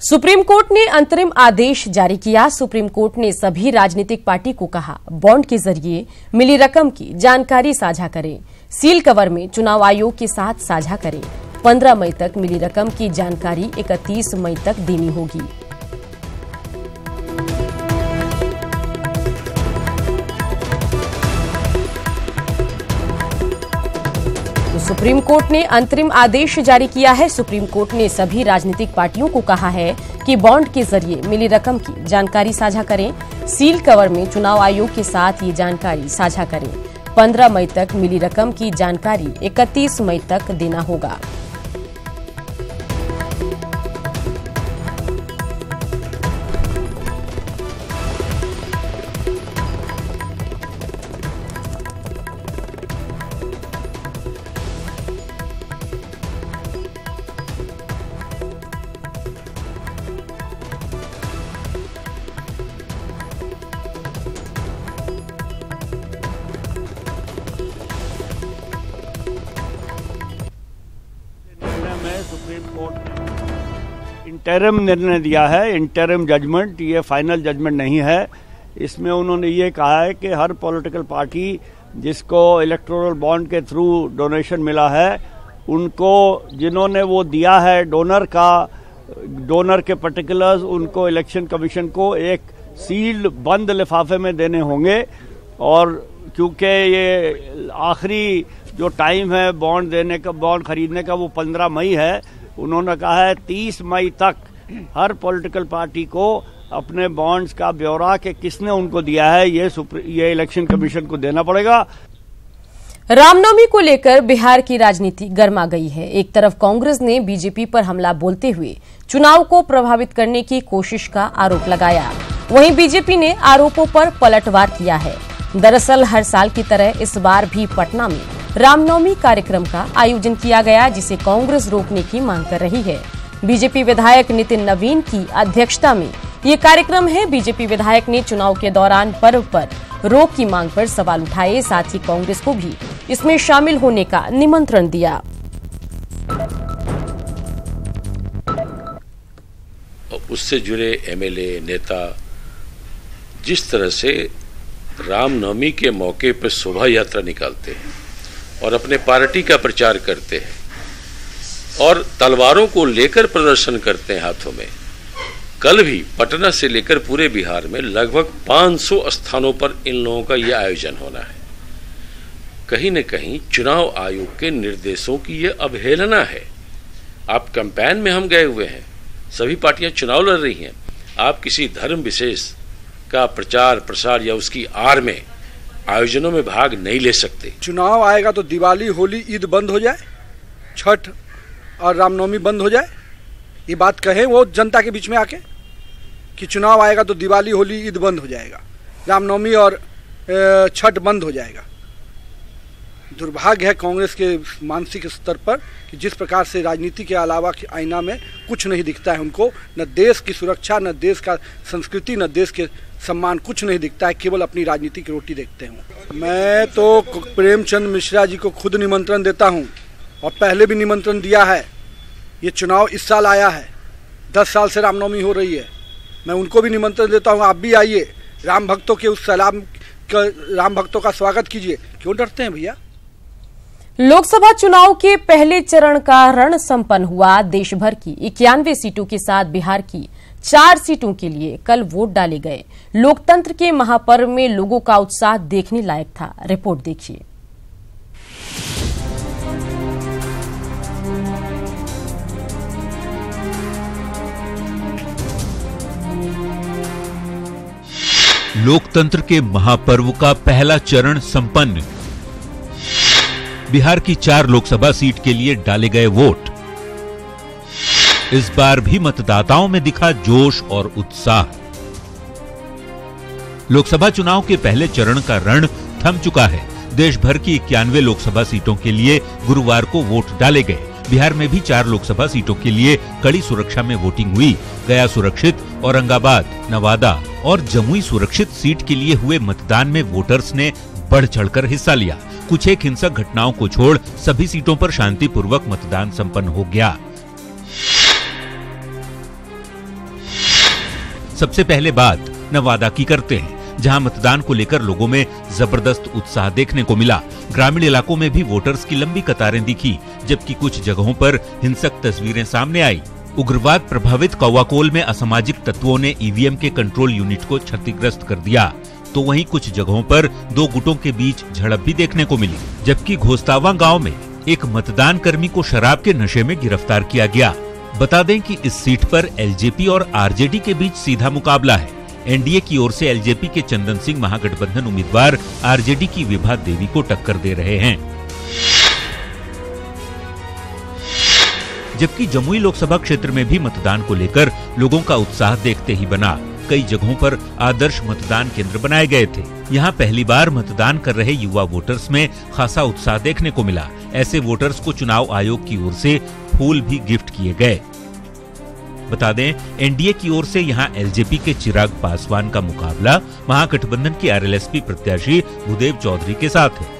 Supreme court ने अंतरिम आदेश जारी किया। सुप्रीम कोर्ट ने सभी राजनीतिक पार्टी को कहा, बॉन्ड के जरिए मिली रकम की जानकारी साझा करें, सील कवर में चुनाव आयोग के साथ साझा करें। 15 मई तक मिली रकम की जानकारी 31 मई तक देनी होगी। सुप्रीम कोर्ट ने अंतरिम आदेश जारी किया है। सुप्रीम कोर्ट ने सभी राजनीतिक पार्टियों को कहा है कि बॉन्ड के जरिए मिली रकम की जानकारी साझा करें, सील कवर में चुनाव आयोग के साथ ये जानकारी साझा करें। 15 मई तक मिली रकम की जानकारी 31 मई तक देना होगा। सुप्रीम कोर्ट ने इंटरिम निर्णय दिया है। इंटरिम जजमेंट, ये फाइनल जजमेंट नहीं है। इसमें उन्होंने ये कहा है कि हर पॉलिटिकल पार्टी जिसको इलेक्टोरल बॉन्ड के थ्रू डोनेशन मिला है, उनको जिन्होंने वो दिया है डोनर के पर्टिकुलर्स, उनको इलेक्शन कमीशन को एक सील्ड बंद लिफाफे में देने होंगे। और क्योंकि ये आखिरी जो टाइम है बॉन्ड खरीदने का वो 15 मई है, उन्होंने कहा है 30 मई तक हर पॉलिटिकल पार्टी को अपने बॉन्ड्स का ब्यौरा कि किसने उनको दिया है ये इलेक्शन कमीशन को देना पड़ेगा। रामनवमी को लेकर बिहार की राजनीति गर्मा गई है। एक तरफ कांग्रेस ने बीजेपी पर हमला बोलते हुए चुनाव को प्रभावित करने की कोशिश का आरोप लगाया, वहीं बीजेपी ने आरोपों पर पलटवार किया है। दरअसल हर साल की तरह इस बार भी पटना में रामनवमी कार्यक्रम का आयोजन किया गया, जिसे कांग्रेस रोकने की मांग कर रही है। बीजेपी विधायक नितिन नवीन की अध्यक्षता में ये कार्यक्रम है। बीजेपी विधायक ने चुनाव के दौरान पर्व पर रोक की मांग पर सवाल उठाए, साथ ही कांग्रेस को भी इसमें शामिल होने का निमंत्रण दिया। उससे जुड़े एमएलए नेता जिस तरह से रामनवमी के मौके पर शोभा यात्रा निकालते हैं और अपने पार्टी का प्रचार करते हैं और तलवारों को लेकर प्रदर्शन करते हैं हाथों में। कल भी पटना से लेकर पूरे बिहार में लगभग 500 स्थानों पर इन लोगों का यह आयोजन होना है। कहीं न कहीं चुनाव आयोग के निर्देशों की यह अवहेलना है। आप कैंपेन में हम गए हुए हैं, सभी पार्टियां चुनाव लड़ रही हैं, आप किसी धर्म विशेष का प्रचार प्रसार या उसकी आड़ में आयोजनों में भाग नहीं ले सकते। चुनाव आएगा तो दिवाली, होली, ईद बंद हो जाए, छठ और रामनवमी बंद हो जाए। ये बात कहे वो जनता के बीच में आके कि चुनाव आएगा तो दिवाली, होली, ईद बंद हो जाएगा, रामनवमी और छठ बंद हो जाएगा। दुर्भाग्य है कांग्रेस के मानसिक स्तर पर कि जिस प्रकार से राजनीति के अलावा के आईना में कुछ नहीं दिखता है उनको। न देश की सुरक्षा, न देश का संस्कृति, न देश के सम्मान, कुछ नहीं दिखता है, केवल अपनी राजनीति की रोटी देखते हैं। मैं तो प्रेमचंद मिश्रा जी को खुद निमंत्रण देता हूं और पहले भी निमंत्रण दिया है। ये चुनाव इस साल आया है, 10 साल से रामनवमी हो रही है, मैं उनको भी निमंत्रण देता हूं, आप भी आइए, राम भक्तों के उस राम भक्तों का स्वागत कीजिए। क्यों डरते हैं भैया? लोकसभा चुनाव के पहले चरण का रण संपन्न हुआ। देश भर की 91 सीटों के साथ बिहार की 4 सीटों के लिए कल वोट डाले गए। लोकतंत्र के महापर्व में लोगों का उत्साह देखने लायक था। रिपोर्ट देखिए। लोकतंत्र के महापर्व का पहला चरण संपन्न। बिहार की 4 लोकसभा सीट के लिए डाले गए वोट। इस बार भी मतदाताओं में दिखा जोश और उत्साह। लोकसभा चुनाव के पहले चरण का रण थम चुका है। देश भर की 91 लोकसभा सीटों के लिए गुरुवार को वोट डाले गए। बिहार में भी 4 लोकसभा सीटों के लिए कड़ी सुरक्षा में वोटिंग हुई। गया सुरक्षित, औरंगाबाद, नवादा और जमुई सुरक्षित सीट के लिए हुए मतदान में वोटर्स ने बढ़ चढ़कर हिस्सा लिया। कुछ एक हिंसक घटनाओं को छोड़ सभी सीटों पर शांतिपूर्वक मतदान संपन्न हो गया। सबसे पहले बात नवादा की करते हैं, जहां मतदान को लेकर लोगों में जबरदस्त उत्साह देखने को मिला। ग्रामीण इलाकों में भी वोटर्स की लंबी कतारें दिखी, जबकि कुछ जगहों पर हिंसक तस्वीरें सामने आई। उग्रवाद प्रभावित कौवाकोल में असामाजिक तत्वों ने ईवीएम के कंट्रोल यूनिट को क्षतिग्रस्त कर दिया, तो वहीं कुछ जगहों पर दो गुटों के बीच झड़प भी देखने को मिली। जबकि घोस्तावा गांव में एक मतदान कर्मी को शराब के नशे में गिरफ्तार किया गया। बता दें कि इस सीट पर एलजेपी और आरजेडी के बीच सीधा मुकाबला है। एनडीए की ओर से एलजेपी के चंदन सिंह महागठबंधन उम्मीदवार आरजेडी की विभा देवी को टक्कर दे रहे हैं। जबकि जमुई लोकसभा क्षेत्र में भी मतदान को लेकर लोगों का उत्साह देखते ही बना। कई जगहों पर आदर्श मतदान केंद्र बनाए गए थे। यहाँ पहली बार मतदान कर रहे युवा वोटर्स में खासा उत्साह देखने को मिला। ऐसे वोटर्स को चुनाव आयोग की ओर से फूल भी गिफ्ट किए गए। बता दें, एनडीए की ओर से यहाँ एलजेपी के चिराग पासवान का मुकाबला महागठबंधन के आरएलएसपी प्रत्याशी भूदेव चौधरी के साथ है।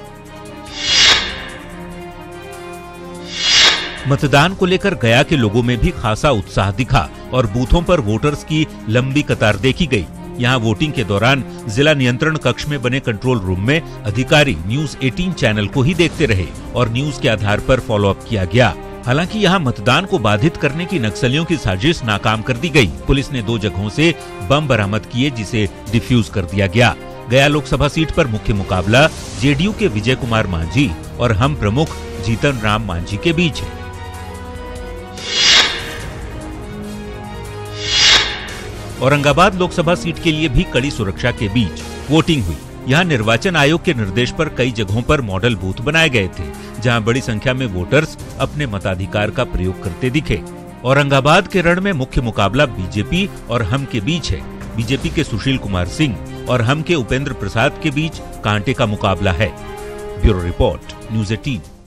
मतदान को लेकर गया के लोगों में भी खासा उत्साह दिखा और बूथों पर वोटर्स की लंबी कतार देखी गई। यहाँ वोटिंग के दौरान जिला नियंत्रण कक्ष में बने कंट्रोल रूम में अधिकारी न्यूज 18 चैनल को ही देखते रहे और न्यूज के आधार पर फॉलोअप किया गया। हालांकि यहाँ मतदान को बाधित करने की नक्सलियों की साजिश नाकाम कर दी गई। पुलिस ने 2 जगहों से बम बरामद किए, जिसे डिफ्यूज कर दिया गया। गया लोकसभा सीट पर मुख्य मुकाबला जेडीयू के विजय कुमार मांझी और हम प्रमुख जीतन राम मांझी के बीच है। औरंगाबाद लोकसभा सीट के लिए भी कड़ी सुरक्षा के बीच वोटिंग हुई। यहाँ निर्वाचन आयोग के निर्देश पर कई जगहों पर मॉडल बूथ बनाए गए थे, जहाँ बड़ी संख्या में वोटर्स अपने मताधिकार का प्रयोग करते दिखे। औरंगाबाद के रण में मुख्य मुकाबला बीजेपी और हम के बीच है। बीजेपी के सुशील कुमार सिंह और हम के उपेंद्र प्रसाद के बीच कांटे का मुकाबला है। Bureau report, news 18।